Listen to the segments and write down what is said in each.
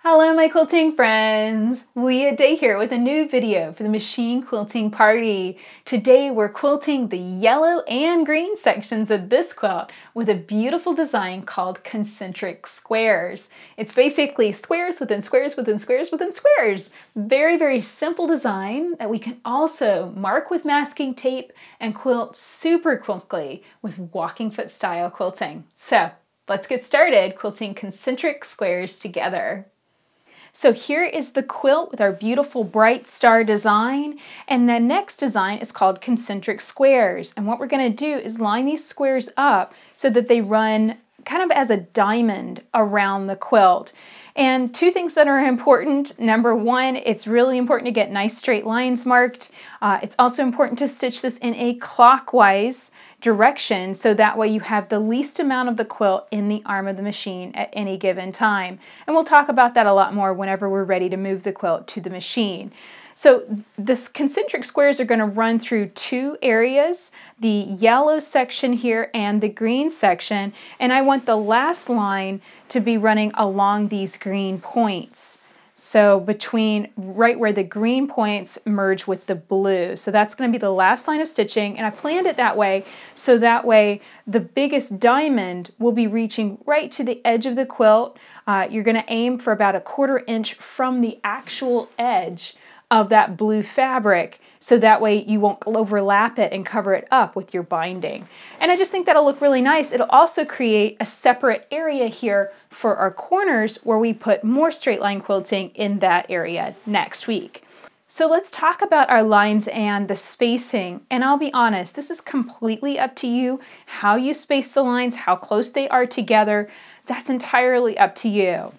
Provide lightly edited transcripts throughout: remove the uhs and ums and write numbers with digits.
Hello my quilting friends! Leah Day here with a new video for the machine quilting party. Today we're quilting the yellow and green sections of this quilt with a beautiful design called concentric squares. It's basically squares within squares within squares within squares. Very, very simple design that we can also mark with masking tape and quilt super quickly with walking foot style quilting. So let's get started quilting concentric squares together. So here is the quilt with our beautiful bright star design, and the next design is called concentric squares. And what we're going to do is line these squares up so that they run kind of as a diamond around the quilt. And two things that are important. Number one, it's really important to get nice straight lines marked. It's also important to stitch this in a clockwise direction so that way you have the least amount of the quilt in the arm of the machine at any given time. And we'll talk about that a lot more whenever we're ready to move the quilt to the machine. So this concentric squares are going to run through two areas, the yellow section here and the green section, and I want the last line to be running along these green points. So between right where the green points merge with the blue. So that's going to be the last line of stitching, and I planned it that way so that way the biggest diamond will be reaching right to the edge of the quilt. You're going to aim for about 1/4 inch from the actual edge of that blue fabric, so that way you won't overlap it and cover it up with your binding. And I just think that'll look really nice. It'll also create a separate area here for our corners where we put more straight line quilting in that area next week. So let's talk about our lines and the spacing. And I'll be honest, this is completely up to you. How you space the lines, how close they are together, that's entirely up to you.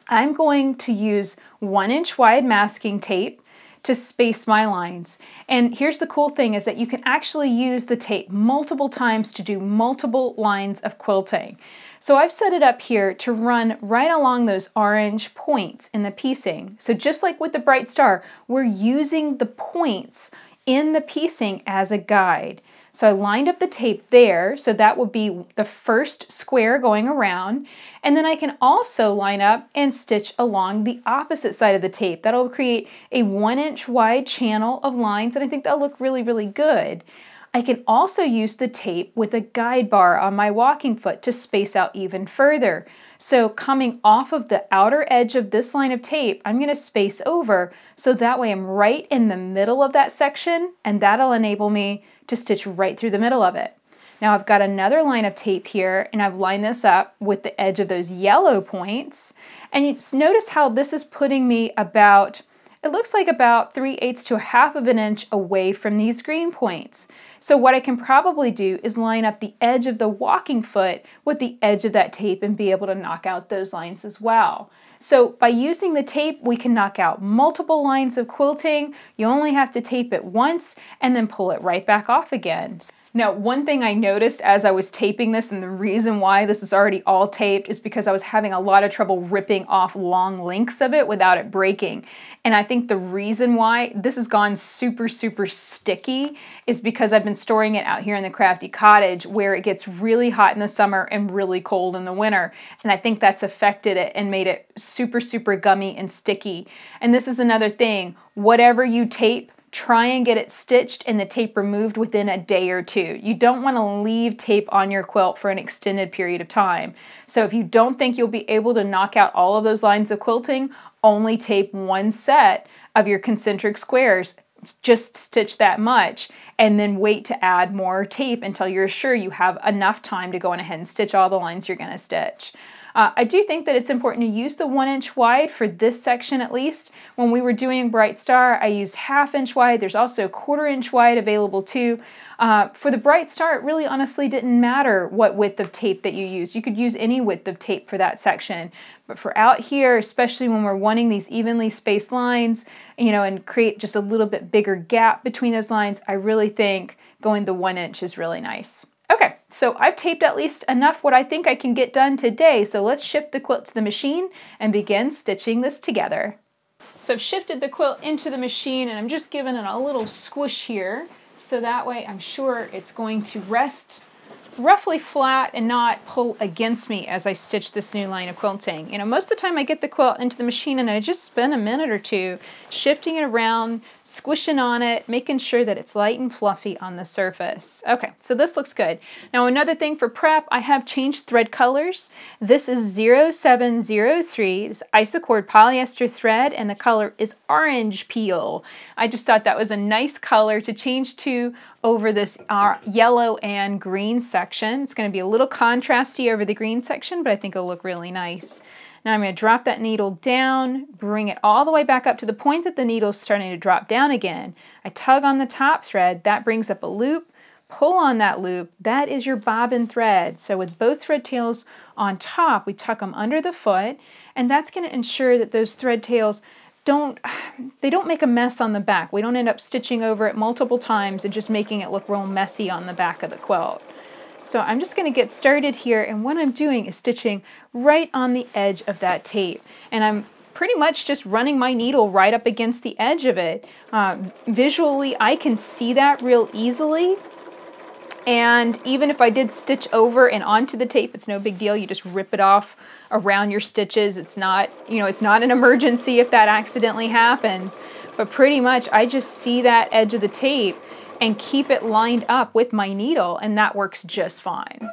I'm going to use 1 inch wide masking tape to space my lines. And here's the cool thing is that you can actually use the tape multiple times to do multiple lines of quilting. So I've set it up here to run right along those orange points in the piecing. So just like with the bright star, we're using the points in the piecing as a guide. So I lined up the tape there, so that would be the first square going around. And then I can also line up and stitch along the opposite side of the tape. That'll create a 1 inch wide channel of lines, and I think that'll look really, really good. I can also use the tape with a guide bar on my walking foot to space out even further. So coming off of the outer edge of this line of tape, I'm going to space over so that way I'm right in the middle of that section, and that'll enable me to stitch right through the middle of it. Now I've got another line of tape here, and I've lined this up with the edge of those yellow points. And you notice how this is putting me about, it looks like about 3/8 to 1/2 of an inch away from these green points. So what I can probably do is line up the edge of the walking foot with the edge of that tape and be able to knock out those lines as well. So by using the tape, we can knock out multiple lines of quilting. You only have to tape it once and then pull it right back off again. Now, one thing I noticed as I was taping this, and the reason why this is already all taped, is because I was having a lot of trouble ripping off long lengths of it without it breaking. And I think the reason why this has gone super, super sticky is because I've been storing it out here in the Crafty Cottage where it gets really hot in the summer and really cold in the winter. And I think that's affected it and made it super, super gummy and sticky. And this is another thing, whatever you tape, try and get it stitched and the tape removed within a day or two. You don't want to leave tape on your quilt for an extended period of time. So if you don't think you'll be able to knock out all of those lines of quilting, only tape one set of your concentric squares. Just stitch that much and then wait to add more tape until you're sure you have enough time to go on ahead and stitch all the lines you're going to stitch. I do think that it's important to use the 1 inch wide for this section at least. When we were doing Bright Star, I used 1/2 inch wide. There's also 1/4 inch wide available too. For the Bright Star, it really honestly didn't matter what width of tape that you use. You could use any width of tape for that section. But for out here, especially when we're wanting these evenly spaced lines, you know, and create just a little bit bigger gap between those lines, I really think going the 1 inch is really nice. Okay, so I've taped at least enough what I think I can get done today, so let's shift the quilt to the machine and begin stitching this together. So I've shifted the quilt into the machine and I'm just giving it a little squish here, so that way I'm sure it's going to rest roughly flat and not pull against me as I stitch this new line of quilting. You know, most of the time I get the quilt into the machine and I just spend a minute or two shifting it around, squishing on it, making sure that it's light and fluffy on the surface. Okay, so this looks good. Now another thing for prep, I have changed thread colors. This is 0703, this isocord polyester thread, and the color is orange peel. I just thought that was a nice color to change to over this yellow and green section. It's going to be a little contrasty over the green section, but I think it'll look really nice. Now I'm going to drop that needle down, bring it all the way back up to the point that the needle's starting to drop down again. I tug on the top thread, that brings up a loop, pull on that loop, that is your bobbin thread. So with both thread tails on top, we tuck them under the foot, and that's going to ensure that those thread tails don't make a mess on the back. We don't end up stitching over it multiple times and just making it look real messy on the back of the quilt. So I'm just going to get started here, and what I'm doing is stitching right on the edge of that tape. And I'm pretty much just running my needle right up against the edge of it. Visually, I can see that real easily. And even if I did stitch over and onto the tape, it's no big deal. You just rip it off around your stitches. It's not, you know, it's not an emergency if that accidentally happens. But pretty much I just see that edge of the tape and keep it lined up with my needle, and that works just fine.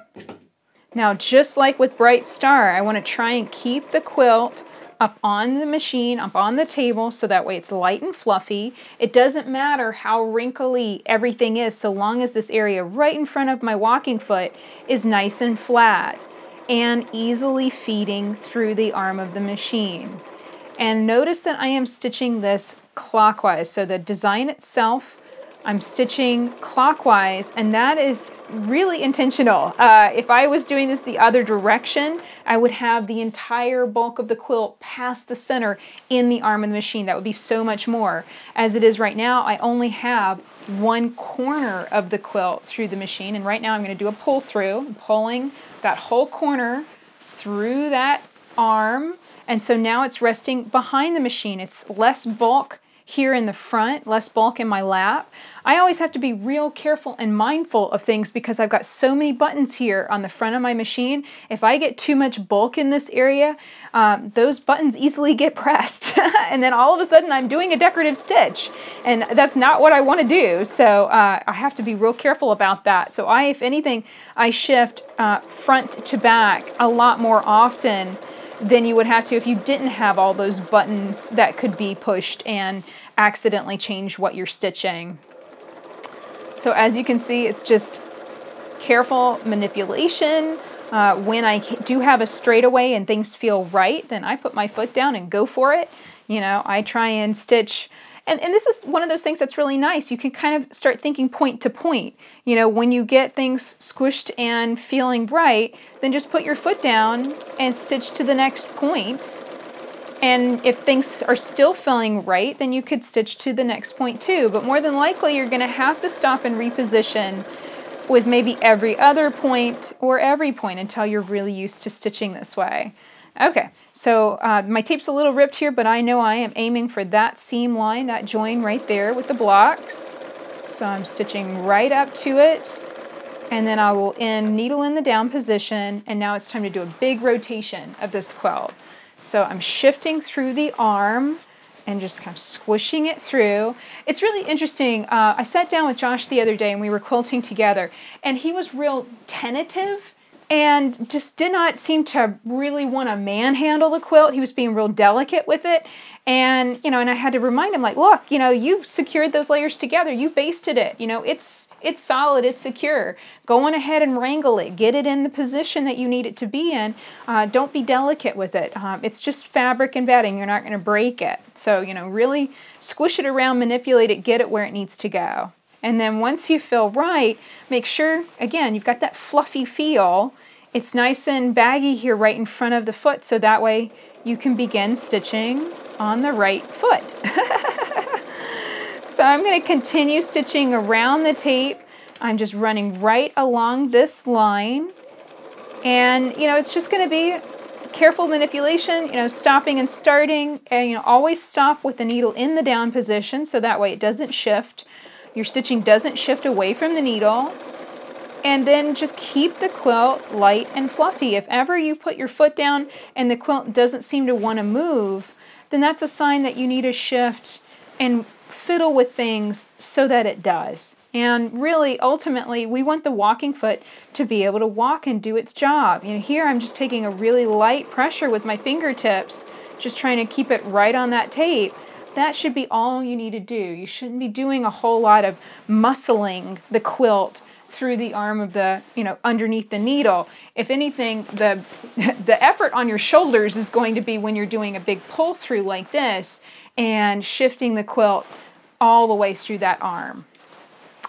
Now, just like with Bright Star, I want to try and keep the quilt up on the machine, up on the table, so that way it's light and fluffy. It doesn't matter how wrinkly everything is, so long as this area right in front of my walking foot is nice and flat and easily feeding through the arm of the machine. And notice that I am stitching this clockwise, so the design itself, I'm stitching clockwise, and that is really intentional. If I was doing this the other direction, I would have the entire bulk of the quilt past the center in the arm of the machine. That would be so much more. As it is right now, I only have one corner of the quilt through the machine, and right now I'm going to do a pull through. I'm pulling that whole corner through that arm, and so now it's resting behind the machine. It's less bulk here in the front, less bulk in my lap. I always have to be real careful and mindful of things because I've got so many buttons here on the front of my machine. If I get too much bulk in this area, those buttons easily get pressed. And then all of a sudden I'm doing a decorative stitch, and that's not what I want to do. So I have to be real careful about that. So if anything, I shift front to back a lot more often than you would have to if you didn't have all those buttons that could be pushed and accidentally change what you're stitching. So as you can see, it's just careful manipulation. When I do have a straightaway and things feel right, then I put my foot down and go for it. You know, I try and stitch. And this is one of those things that's really nice. You can kind of start thinking point to point. You know, when you get things squished and feeling right, then just put your foot down and stitch to the next point. And if things are still feeling right, then you could stitch to the next point too. But more than likely, you're going to have to stop and reposition with maybe every other point or every point until you're really used to stitching this way. Okay, so my tape's a little ripped here, but I know I am aiming for that seam line, that join right there with the blocks. So I'm stitching right up to it, and then I will end needle in the down position, and now it's time to do a big rotation of this quilt. So I'm shifting through the arm and just kind of squishing it through. It's really interesting. I sat down with Josh the other day and we were quilting together, and he was real tentative and just did not seem to really want to manhandle the quilt. He was being real delicate with it. And, you know, and I had to remind him, like, look, you know, you secured those layers together. You basted it. You know, it's solid. It's secure. Go on ahead and wrangle it. Get it in the position that you need it to be in. Don't be delicate with it. It's just fabric and batting. You're not going to break it. So, you know, really squish it around, manipulate it, get it where it needs to go. And then once you feel right, make sure, again, you've got that fluffy feel. It's nice and baggy here right in front of the foot, so that way you can begin stitching on the right foot. So I'm going to continue stitching around the tape. I'm just running right along this line. And, you know, it's just going to be careful manipulation, you know, stopping and starting. And, you know, always stop with the needle in the down position so that way it doesn't shift. Your stitching doesn't shift away from the needle. And then just keep the quilt light and fluffy. If ever you put your foot down and the quilt doesn't seem to want to move, then that's a sign that you need to shift and fiddle with things so that it does. And really, ultimately, we want the walking foot to be able to walk and do its job. You know, here I'm just taking a really light pressure with my fingertips, just trying to keep it right on that tape. That should be all you need to do. You shouldn't be doing a whole lot of muscling the quilt through the arm of the, underneath the needle. If anything, the effort on your shoulders is going to be when you're doing a big pull through like this and shifting the quilt all the way through that arm.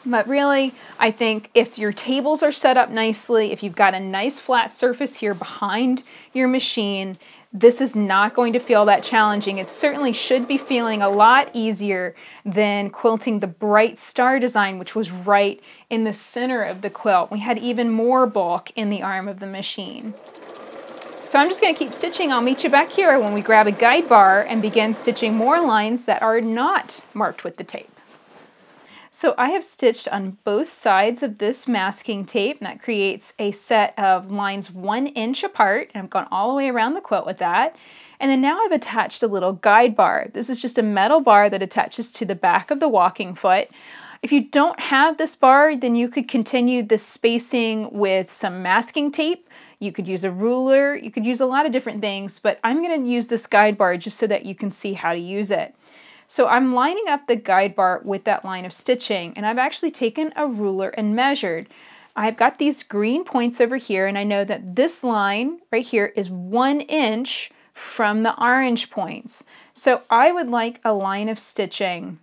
But really, I think if your tables are set up nicely, if you've got a nice flat surface here behind your machine, this is not going to feel that challenging. It certainly should be feeling a lot easier than quilting the bright star design, which was right in the center of the quilt. We had even more bulk in the arm of the machine. So I'm just going to keep stitching. I'll meet you back here when we grab a guide bar and begin stitching more lines that are not marked with the tape. So I have stitched on both sides of this masking tape, and that creates a set of lines 1 inch apart, and I've gone all the way around the quilt with that. And then now I've attached a little guide bar. This is just a metal bar that attaches to the back of the walking foot. If you don't have this bar, then you could continue the spacing with some masking tape. You could use a ruler, you could use a lot of different things, but I'm going to use this guide bar just so that you can see how to use it. So I'm lining up the guide bar with that line of stitching, and I've actually taken a ruler and measured. I've got these green points over here, and I know that this line right here is 1 inch from the orange points. So I would like a line of stitching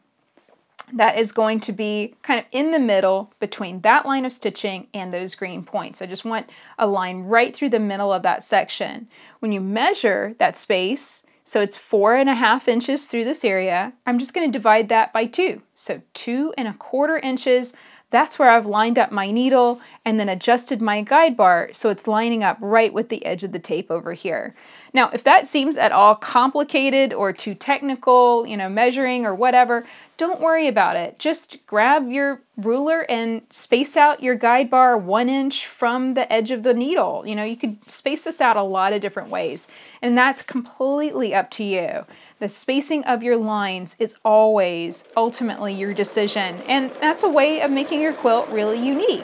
that is going to be kind of in the middle between that line of stitching and those green points. I just want a line right through the middle of that section. When you measure that space, so it's 4.5 inches through this area, I'm just going to divide that by 2. So 2.25 inches, that's where I've lined up my needle and then adjusted my guide bar so it's lining up right with the edge of the tape over here. Now, if that seems at all complicated or too technical, measuring or whatever, don't worry about it. Just grab your ruler and space out your guide bar 1 inch from the edge of the needle. You could space this out a lot of different ways, and that's completely up to you. The spacing of your lines is always ultimately your decision, and that's a way of making your quilt really unique.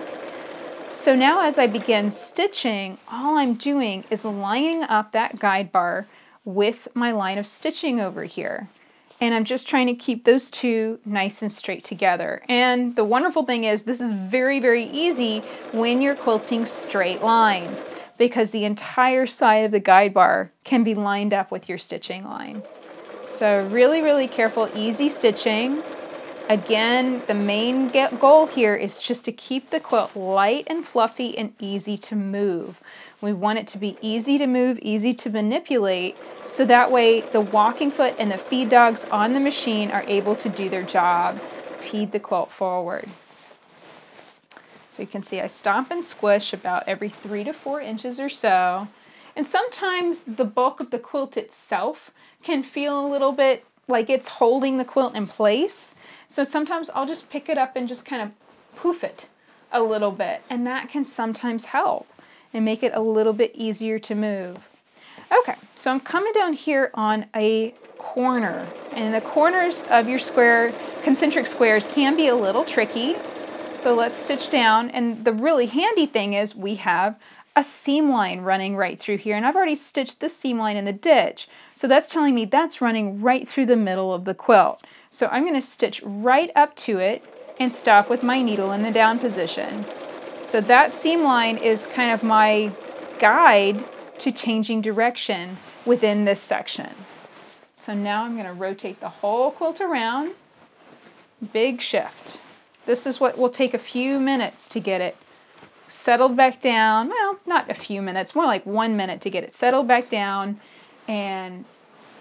So now as I begin stitching, all I'm doing is lining up that guide bar with my line of stitching over here. And I'm just trying to keep those two nice and straight together. And the wonderful thing is this is very, very easy when you're quilting straight lines, because the entire side of the guide bar can be lined up with your stitching line. So really, really careful, easy stitching. Again, the main goal here is just to keep the quilt light and fluffy and easy to move. We want it to be easy to move, easy to manipulate, so that way the walking foot and the feed dogs on the machine are able to do their job, feed the quilt forward. So you can see I stomp and squish about every 3 to 4 inches or so. And sometimes the bulk of the quilt itself can feel a little bit like it's holding the quilt in place. So sometimes I'll just pick it up and just kind of poof it a little bit, and that can sometimes help and make it a little bit easier to move. Okay, so I'm coming down here on a corner, and the corners of your square, concentric squares can be a little tricky. So let's stitch down, and the really handy thing is we have a seam line running right through here, and I've already stitched this seam line in the ditch. So that's telling me that's running right through the middle of the quilt. So I'm going to stitch right up to it and stop with my needle in the down position. So that seam line is kind of my guide to changing direction within this section. So now I'm going to rotate the whole quilt around. Big shift. This is what will take a few minutes to get it settled back down. Well, not a few minutes, more like 1 minute to get it settled back down and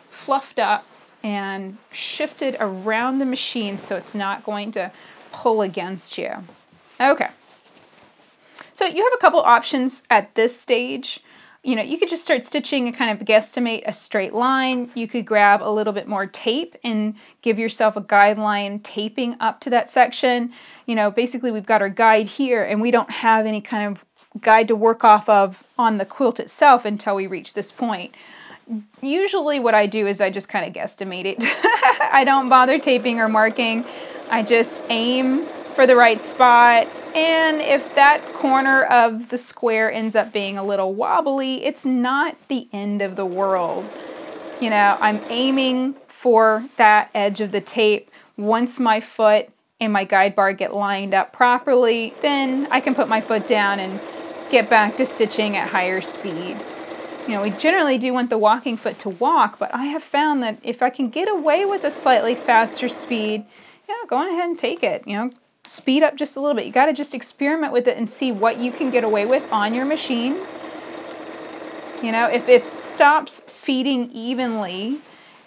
fluffed up and shifted around the machine so it's not going to pull against you. Okay. So you have a couple options at this stage. You could just start stitching and kind of guesstimate a straight line. You could grab a little bit more tape and give yourself a guideline taping up to that section. you know, basically we've got our guide here and we don't have any kind of guide to work off of on the quilt itself until we reach this point. Usually what I do is I just kind of guesstimate it. I don't bother taping or marking. I just aim for the right spot, and if that corner of the square ends up being a little wobbly, it's not the end of the world. You know, I'm aiming for that edge of the tape. Once my foot and my guide bar get lined up properly, then I can put my foot down and get back to stitching at higher speed. You know, we generally do want the walking foot to walk, but I have found that if I can get away with a slightly faster speed, you know, go on ahead and take it. You know, speed up just a little bit. You got to just experiment with it and see what you can get away with on your machine. You know, if it stops feeding evenly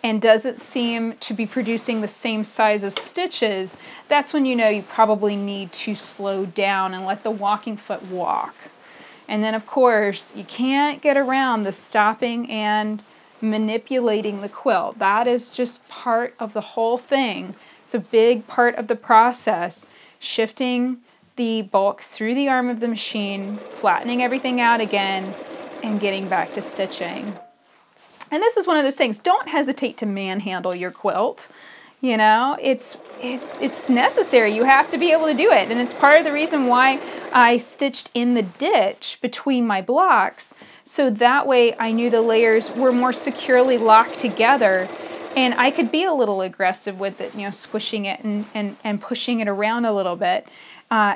and doesn't seem to be producing the same size of stitches, that's when you know you probably need to slow down and let the walking foot walk. And then, of course, you can't get around the stopping and manipulating the quilt. That is just part of the whole thing. It's a big part of the process. Shifting the bulk through the arm of the machine, flattening everything out again, and getting back to stitching. And this is one of those things. Don't hesitate to manhandle your quilt. You know, it's necessary. You have to be able to do it. And it's part of the reason why I stitched in the ditch between my blocks. So that way I knew the layers were more securely locked together. And I could be a little aggressive with it, you know, squishing it and pushing it around a little bit.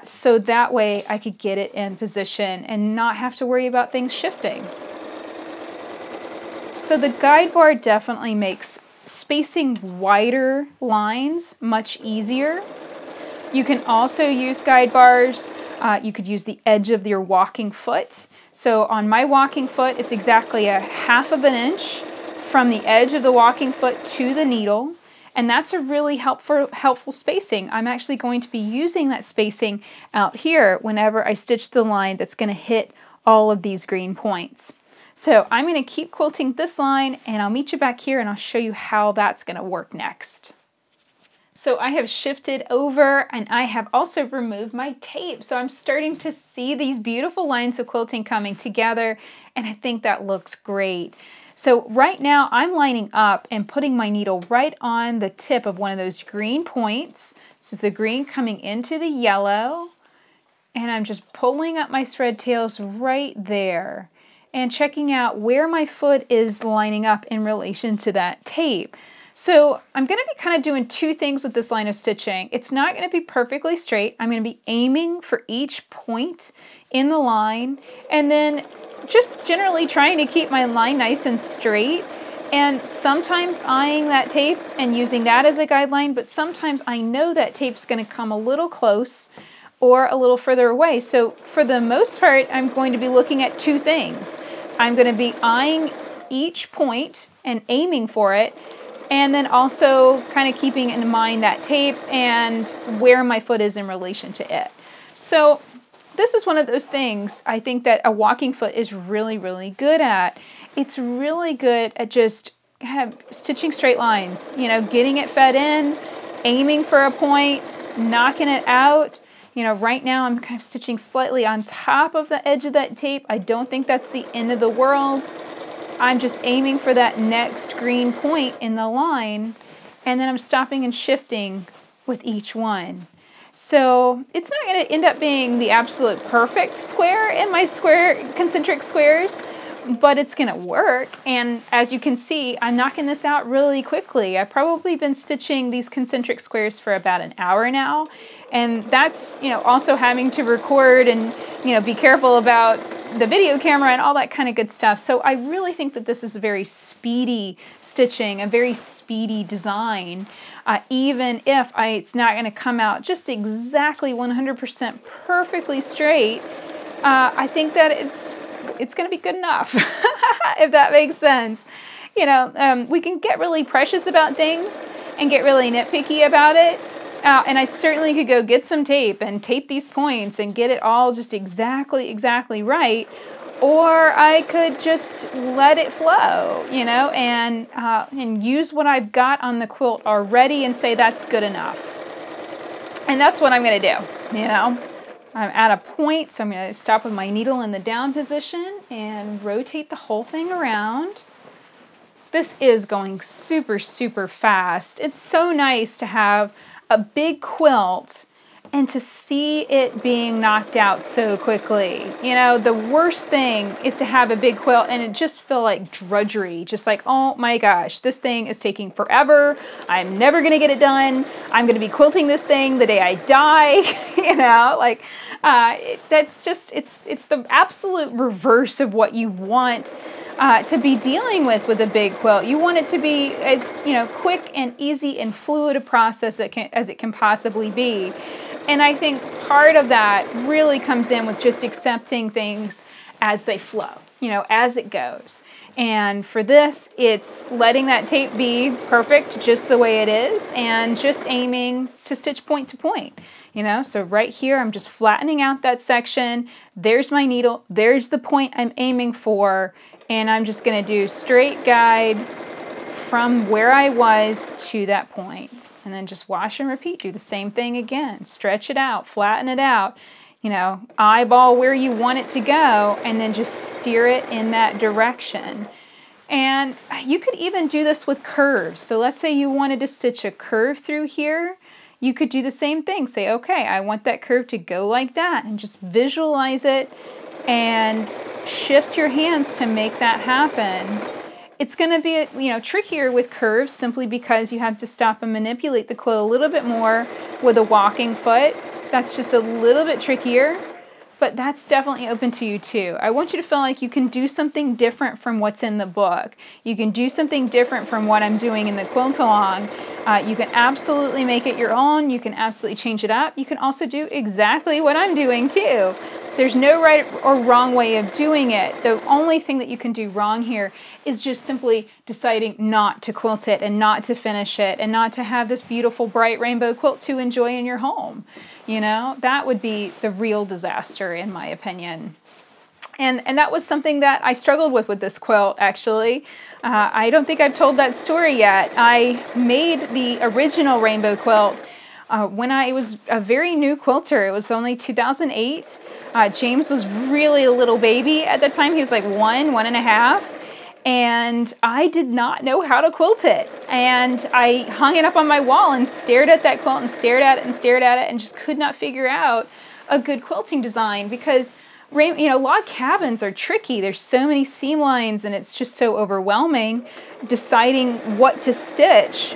So that way I could get it in position and not have to worry about things shifting. So the guide bar definitely makes spacing wider lines much easier. You can also use guide bars. You could use the edge of your walking foot. So on my walking foot, it's exactly a 1/2 inch from the edge of the walking foot to the needle. And that's a really helpful spacing. I'm actually going to be using that spacing out here whenever I stitch the line that's going to hit all of these green points. So I'm going to keep quilting this line, and I'll meet you back here and I'll show you how that's going to work next. So I have shifted over and I have also removed my tape. So I'm starting to see these beautiful lines of quilting coming together, and I think that looks great. So right now I'm lining up and putting my needle right on the tip of one of those green points. This is the green coming into the yellow, and I'm just pulling up my thread tails right there and checking out where my foot is lining up in relation to that tape. So I'm going to be kind of doing two things with this line of stitching. It's not going to be perfectly straight. I'm going to be aiming for each point in the line, and then just generally trying to keep my line nice and straight, and sometimes eyeing that tape and using that as a guideline, but sometimes I know that tape's going to come a little close or a little further away. So for the most part, I'm going to be looking at two things. I'm going to be eyeing each point and aiming for it, and then also kind of keeping in mind that tape and where my foot is in relation to it. So this is one of those things I think that a walking foot is really, really good at. It's really good at just stitching straight lines, you know, getting it fed in, aiming for a point, knocking it out. You know, right now I'm kind of stitching slightly on top of the edge of that tape. I don't think that's the end of the world. I'm just aiming for that next green point in the line, and then I'm stopping and shifting with each one. So it's not going to end up being the absolute perfect square in my concentric squares, but it's going to work. And as you can see, I'm knocking this out really quickly. I've probably been stitching these concentric squares for about an hour now. And that's, you know, also having to record and, you know, be careful about the video camera and all that kind of good stuff. So I really think that this is a very speedy stitching, a very speedy design. Even if it's not going to come out just exactly 100% perfectly straight, I think that it's going to be good enough, if that makes sense. You know, we can get really precious about things and get really nitpicky about it. And I certainly could go get some tape and tape these points and get it all just exactly right. Or I could just let it flow, you know, and use what I've got on the quilt already and say that's good enough. And that's what I'm going to do, you know. I'm at a point, so I'm going to stop with my needle in the down position and rotate the whole thing around. This is going super, super fast. It's so nice to have a big quilt and to see it being knocked out so quickly. You know, the worst thing is to have a big quilt and it just feel like drudgery. Just like, oh my gosh, this thing is taking forever. I'm never gonna get it done. I'm gonna be quilting this thing the day I die. You know, like that's just, it's the absolute reverse of what you want to be dealing with a big quilt. You want it to be as, you know, quick and easy and fluid a process as it can possibly be. And I think part of that really comes in with just accepting things as they flow, you know, as it goes. And for this, it's letting that tape be perfect just the way it is and just aiming to stitch point to point, you know. So right here, I'm just flattening out that section. There's my needle. There's the point I'm aiming for. And I'm just going to do straight guide from where I was to that point. And then just wash and repeat. Do the same thing again. Stretch it out, flatten it out, you know, eyeball where you want it to go, and then just steer it in that direction. And you could even do this with curves. So let's say you wanted to stitch a curve through here. You could do the same thing. Say, okay, I want that curve to go like that, and just visualize it and shift your hands to make that happen. It's going to be, you know, trickier with curves simply because you have to stop and manipulate the quilt a little bit more with a walking foot. That's just a little bit trickier, but that's definitely open to you too. I want you to feel like you can do something different from what's in the book. You can do something different from what I'm doing in the quilt along. You can absolutely make it your own. You can absolutely change it up. You can also do exactly what I'm doing too. There's no right or wrong way of doing it. The only thing that you can do wrong here is just simply deciding not to quilt it and not to finish it and not to have this beautiful bright rainbow quilt to enjoy in your home. You know, that would be the real disaster in my opinion. And that was something that I struggled with this quilt actually. I don't think I've told that story yet. I made the original rainbow quilt when I was a very new quilter. It was only 2008. James was really a little baby at the time. He was like 1.5. And I did not know how to quilt it. And I hung it up on my wall and stared at that quilt and stared at it and stared at it and just could not figure out a good quilting design because, you know, log cabins are tricky. There's so many seam lines and it's just so overwhelming deciding what to stitch.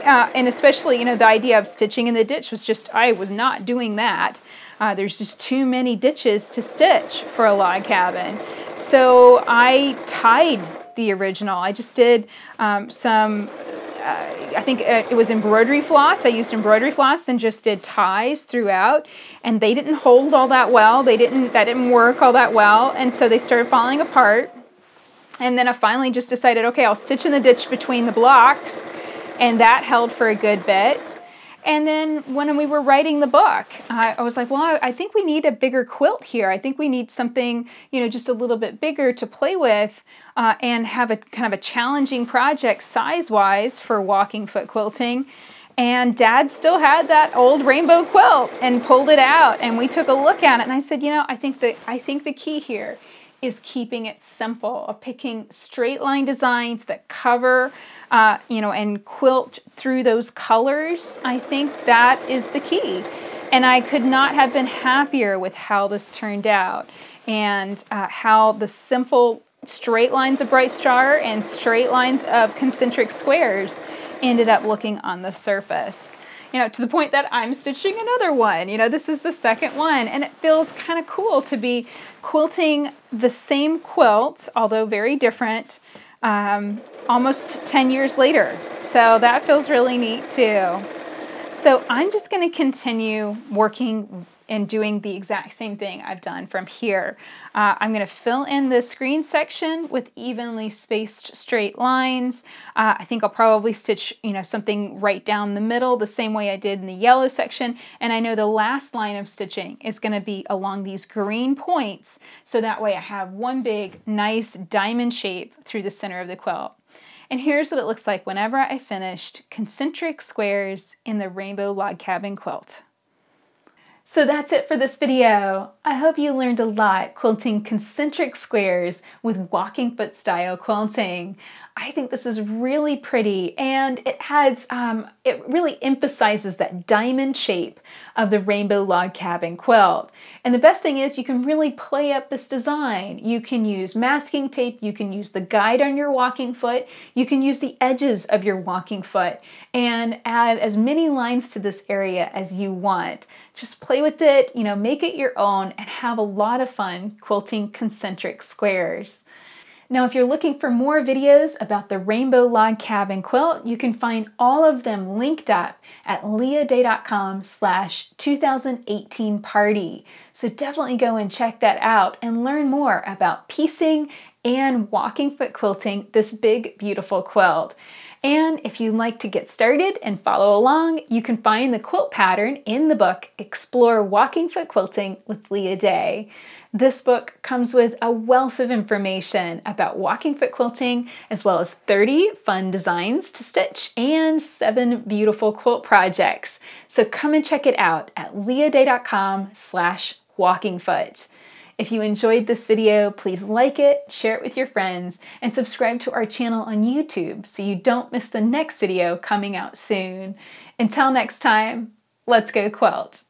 And especially, you know, the idea of stitching in the ditch was just, I was not doing that. There's just too many ditches to stitch for a log cabin. So I tied the original. I just did I think it was embroidery floss. I used embroidery floss and just did ties throughout. And they didn't hold all that well. That didn't work all that well. And so they started falling apart. And then I finally just decided, okay, I'll stitch in the ditch between the blocks. And that held for a good bit. And then when we were writing the book, I was like, well, I think we need a bigger quilt here. I think we need something, you know, just a little bit bigger to play with and have a kind of a challenging project size-wise for walking foot quilting. And Dad still had that old rainbow quilt and pulled it out. And we took a look at it. And I said, you know, I think the key here is keeping it simple, of picking straight line designs that cover you know, and quilt through those colors. I think that is the key. And I could not have been happier with how this turned out and how the simple straight lines of Bright Star and straight lines of concentric squares ended up looking on the surface. You know, to the point that I'm stitching another one. You know, this is the second one, and it feels kind of cool to be quilting the same quilt, although very different, almost 10 years later. So that feels really neat too. So I'm just going to continue working and doing the exact same thing I've done from here. I'm going to fill in this green section with evenly spaced straight lines. I think I'll probably stitch, you know, something right down the middle the same way I did in the yellow section. And I know the last line of stitching is going to be along these green points. So that way I have one big nice diamond shape through the center of the quilt. And here's what it looks like whenever I finished concentric squares in the rainbow log cabin quilt. So that's it for this video. I hope you learned a lot quilting concentric squares with walking foot style quilting. I think this is really pretty, and it really emphasizes that diamond shape of the rainbow log cabin quilt. And the best thing is you can really play up this design. You can use masking tape, you can use the guide on your walking foot, you can use the edges of your walking foot, and add as many lines to this area as you want. Just play with it, make it your own, and have a lot of fun quilting concentric squares. Now, if you're looking for more videos about the rainbow log cabin quilt, you can find all of them linked up at leahday.com/2018party. So definitely go and check that out and learn more about piecing and walking foot quilting this big, beautiful quilt. And if you'd like to get started and follow along, you can find the quilt pattern in the book, Explore Walking Foot Quilting with Leah Day. This book comes with a wealth of information about walking foot quilting, as well as 30 fun designs to stitch and 7 beautiful quilt projects. So come and check it out at leahday.com/walkingfoot. If you enjoyed this video, please like it, share it with your friends, and subscribe to our channel on YouTube so you don't miss the next video coming out soon. Until next time, let's go quilt!